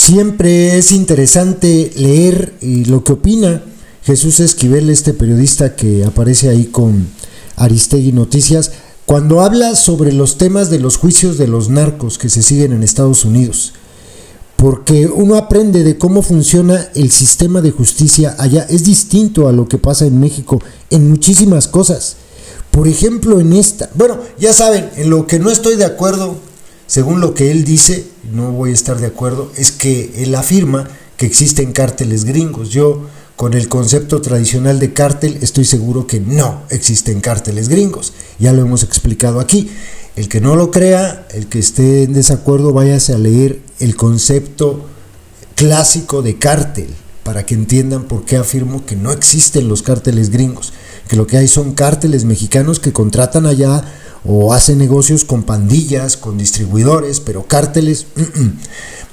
Siempre es interesante leer lo que opina Jesús Esquivel, este periodista que aparece ahí con Aristegui Noticias, cuando habla sobre los temas de los juicios de los narcos que se siguen en Estados Unidos. Porque uno aprende de cómo funciona el sistema de justicia allá. Es distinto a lo que pasa en México en muchísimas cosas. Por ejemplo, en esta. Bueno, ya saben, en lo que no estoy de acuerdo, según lo que él dice, no voy a estar de acuerdo, es que él afirma que existen cárteles gringos. Yo, con el concepto tradicional de cártel, estoy seguro que no existen cárteles gringos. Ya lo hemos explicado aquí. El que no lo crea, el que esté en desacuerdo, váyase a leer el concepto clásico de cártel, para que entiendan por qué afirmo que no existen los cárteles gringos, que lo que hay son cárteles mexicanos que contratan allá o hacen negocios con pandillas, con distribuidores, pero cárteles.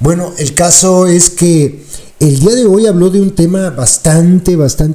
Bueno, el caso es que el día de hoy habló de un tema bastante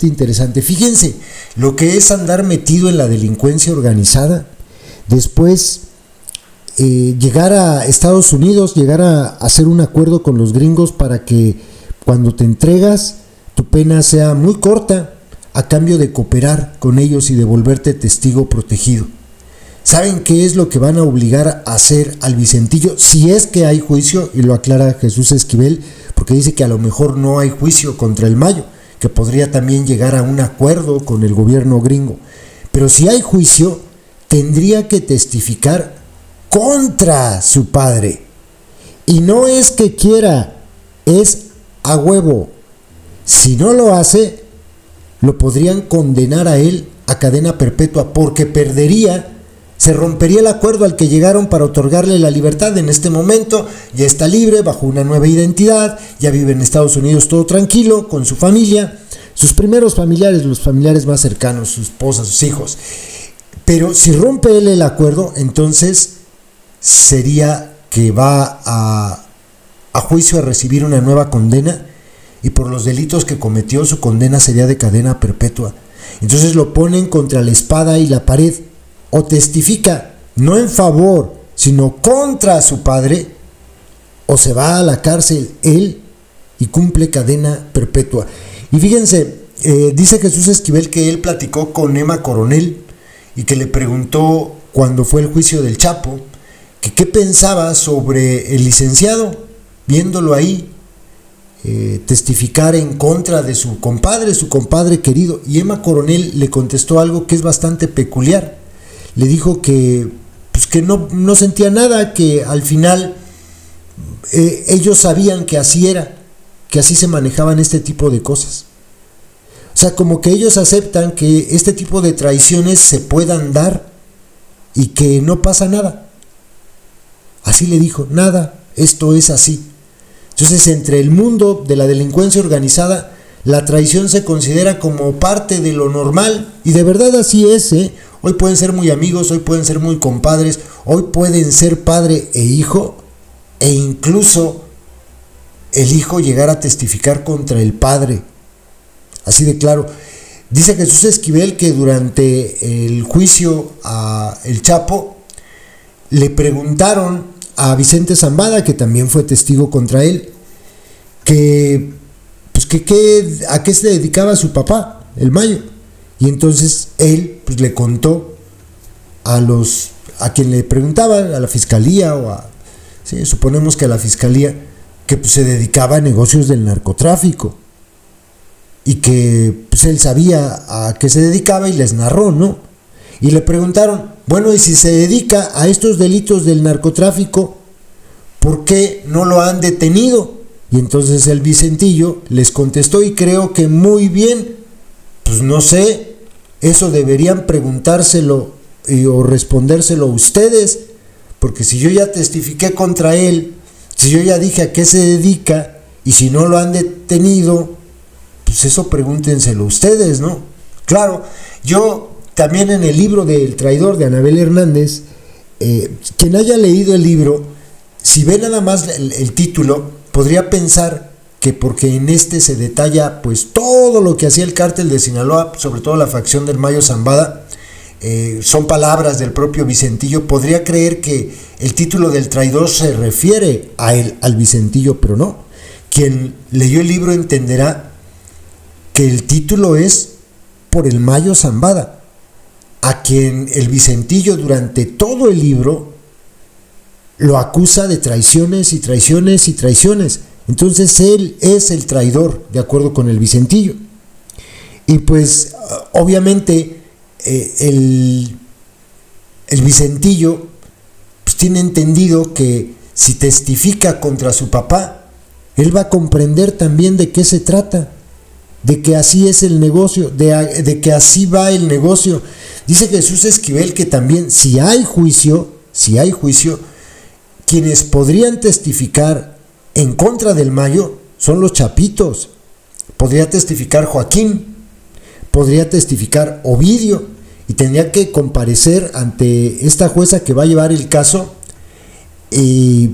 interesante. Fíjense, lo que es andar metido en la delincuencia organizada, después llegar a Estados Unidos, llegar a hacer un acuerdo con los gringos para que cuando te entregas tu pena sea muy corta a cambio de cooperar con ellos y de volverte testigo protegido. ¿Saben qué es lo que van a obligar a hacer al Vicentillo? Si es que hay juicio, y lo aclara Jesús Esquivel, porque dice que a lo mejor no hay juicio contra el Mayo, que podría también llegar a un acuerdo con el gobierno gringo. Pero si hay juicio, tendría que testificar contra su padre. Y no es que quiera, es a huevo. Si no lo hace, lo podrían condenar a él a cadena perpetua, porque se rompería el acuerdo al que llegaron para otorgarle la libertad. En este momento ya está libre, bajo una nueva identidad, ya vive en Estados Unidos todo tranquilo, con su familia, sus primeros familiares, los familiares más cercanos, su esposa, sus hijos. Pero si rompe él el acuerdo, entonces sería que va a juicio a recibir una nueva condena, y por los delitos que cometió su condena sería de cadena perpetua. Entonces lo ponen contra la espada y la pared. O testifica no en favor, sino contra su padre, o se va a la cárcel él y cumple cadena perpetua. Y fíjense, dice Jesús Esquivel que él platicó con Emma Coronel y que le preguntó cuando fue el juicio del Chapo, que qué pensaba sobre el licenciado, viéndolo ahí testificar en contra de su compadre querido. Y Emma Coronel le contestó algo que es bastante peculiar. Le dijo que no sentía nada, que al final ellos sabían que así era, que así se manejaban este tipo de cosas. O sea, como que ellos aceptan que este tipo de traiciones se puedan dar y que no pasa nada. Así le dijo, nada, esto es así. Entonces, entre el mundo de la delincuencia organizada, la traición se considera como parte de lo normal, y de verdad así es, ¿eh? Hoy pueden ser muy amigos, hoy pueden ser muy compadres, hoy pueden ser padre e hijo, e incluso el hijo llegar a testificar contra el padre. Así de claro. Dice Jesús Esquivel que durante el juicio a El Chapo le preguntaron a Vicente Zambada, que también fue testigo contra él, a qué se dedicaba su papá, el Mayo. Y entonces él le contó a quien le preguntaba, a la fiscalía suponemos que a la fiscalía, que se dedicaba a negocios del narcotráfico y que él sabía a qué se dedicaba y les narró, ¿no? Y le preguntaron, bueno, y si se dedica a estos delitos del narcotráfico, ¿por qué no lo han detenido? Y entonces el Vicentillo les contestó, y creo que muy bien, pues no sé, eso deberían preguntárselo o respondérselo ustedes, porque si yo ya testifiqué contra él, si yo ya dije a qué se dedica, y si no lo han detenido, pues eso pregúntenselo ustedes, ¿no? Claro, yo también en el libro del traidor de Anabel Hernández, quien haya leído el libro, si ve nada más el título, podría pensar que porque en este se detalla pues todo lo que hacía el cártel de Sinaloa, sobre todo la facción del Mayo Zambada, son palabras del propio Vicentillo, podría creer que el título del traidor se refiere a él, al Vicentillo, pero no. quien leyó el libro entenderá que el título es por el Mayo Zambada, a quien el Vicentillo durante todo el libro lo acusa de traiciones y traiciones y traiciones. Entonces él es el traidor, de acuerdo con el Vicentillo. Y pues obviamente el Vicentillo pues tiene entendido que si testifica contra su papá, él va a comprender también de qué se trata, de que así es el negocio, de que así va el negocio. Dice Jesús Esquivel que también si hay juicio, quienes podrían testificar en contra del Mayo son los chapitos. Podría testificar Joaquín, podría testificar Ovidio, y tendría que comparecer ante esta jueza que va a llevar el caso. Y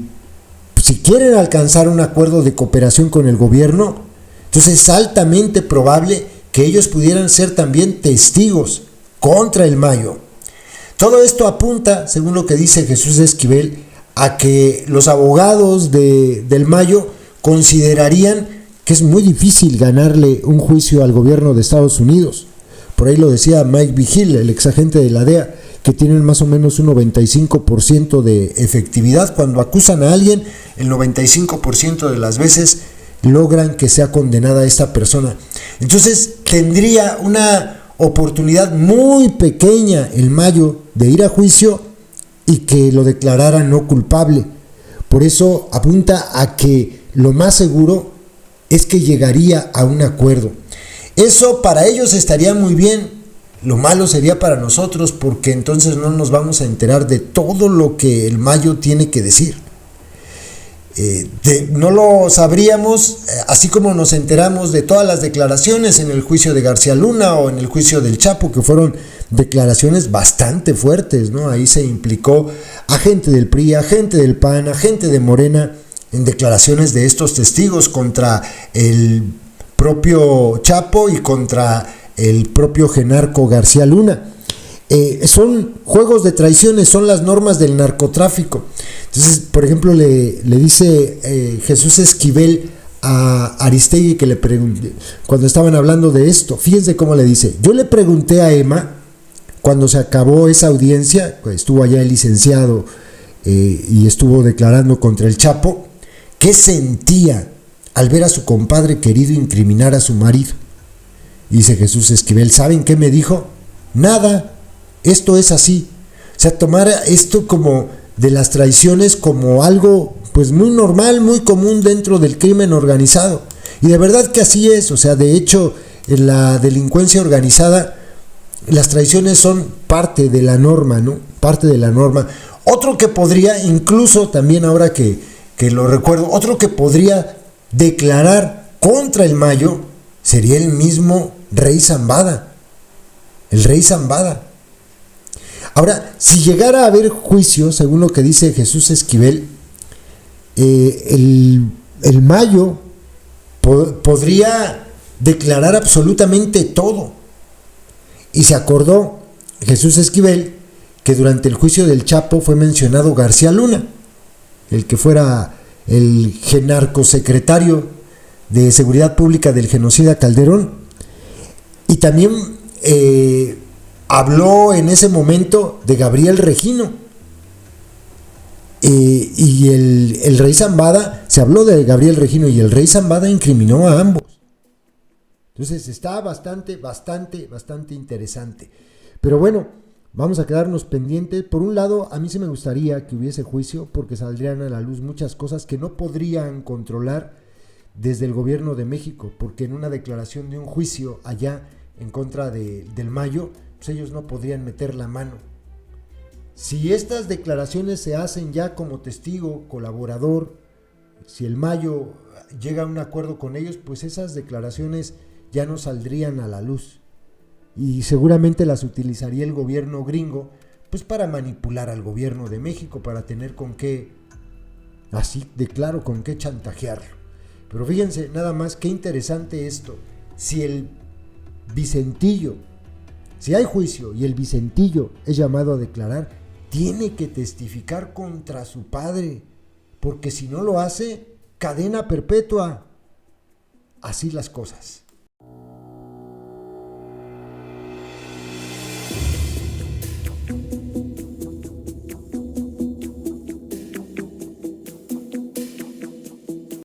si quieren alcanzar un acuerdo de cooperación con el gobierno, entonces es altamente probable que ellos pudieran ser también testigos contra el Mayo. Todo esto apunta, según lo que dice Jesús Esquivel, a que los abogados del Mayo considerarían que es muy difícil ganarle un juicio al gobierno de Estados Unidos. Por ahí lo decía Mike Vigil, el exagente de la DEA, que tienen más o menos un 95% de efectividad. Cuando acusan a alguien, el 95% de las veces logran que sea condenada esta persona. Entonces tendría una oportunidad muy pequeña el Mayo de ir a juicio y que lo declarara no culpable. Por eso apunta a que lo más seguro es que llegaría a un acuerdo. Eso para ellos estaría muy bien. Lo malo sería para nosotros, porque entonces no nos vamos a enterar de todo lo que el Mayo tiene que decir. No lo sabríamos, así como nos enteramos de todas las declaraciones en el juicio de García Luna o en el juicio del Chapo, que fueron declaraciones bastante fuertes, ¿no? Ahí se implicó a gente del PRI, a gente del PAN, a gente de Morena, en declaraciones de estos testigos contra el propio Chapo y contra el propio Genarco García Luna. Son juegos de traiciones, son las normas del narcotráfico. Entonces, por ejemplo, le dice Jesús Esquivel a Aristegui, que le pregunté, cuando estaban hablando de esto, fíjense cómo le dice: yo le pregunté a Emma, cuando se acabó esa audiencia, pues estuvo allá el licenciado y estuvo declarando contra el Chapo, ¿qué sentía al ver a su compadre querido incriminar a su marido? Y dice Jesús Esquivel: ¿saben qué me dijo? Nada, esto es así. O sea, tomar esto como de las traiciones como algo pues muy normal, muy común dentro del crimen organizado. Y de verdad que así es. O sea, de hecho, en la delincuencia organizada las traiciones son parte de la norma, ¿no? Parte de la norma. Otro que podría, incluso también ahora que lo recuerdo, otro que podría declarar contra el Mayo sería el mismo Rey Zambada. El Rey Zambada. Ahora, si llegara a haber juicio, según lo que dice Jesús Esquivel, el Mayo podría declarar absolutamente todo. Y se acordó Jesús Esquivel que durante el juicio del Chapo fue mencionado García Luna, el que fuera el genarcosecretario de Seguridad Pública del genocida Calderón. Y también habló en ese momento de Gabriel Regino. Y el Rey Zambada, se habló de Gabriel Regino y el Rey Zambada incriminó a ambos. Entonces está bastante interesante. Pero bueno, vamos a quedarnos pendientes. Por un lado, a mí sí me gustaría que hubiese juicio, porque saldrían a la luz muchas cosas que no podrían controlar desde el gobierno de México, porque en una declaración de un juicio allá en contra del Mayo, pues ellos no podrían meter la mano. Si estas declaraciones se hacen ya como testigo, colaborador, si el Mayo llega a un acuerdo con ellos, pues esas declaraciones ya no saldrían a la luz. Y seguramente las utilizaría el gobierno gringo, pues para manipular al gobierno de México, para tener con qué, así de claro, con qué chantajearlo. Pero fíjense nada más qué interesante esto. Si el Vicentillo, si hay juicio y el Vicentillo es llamado a declarar, tiene que testificar contra su padre, porque si no lo hace, cadena perpetua. así las cosas.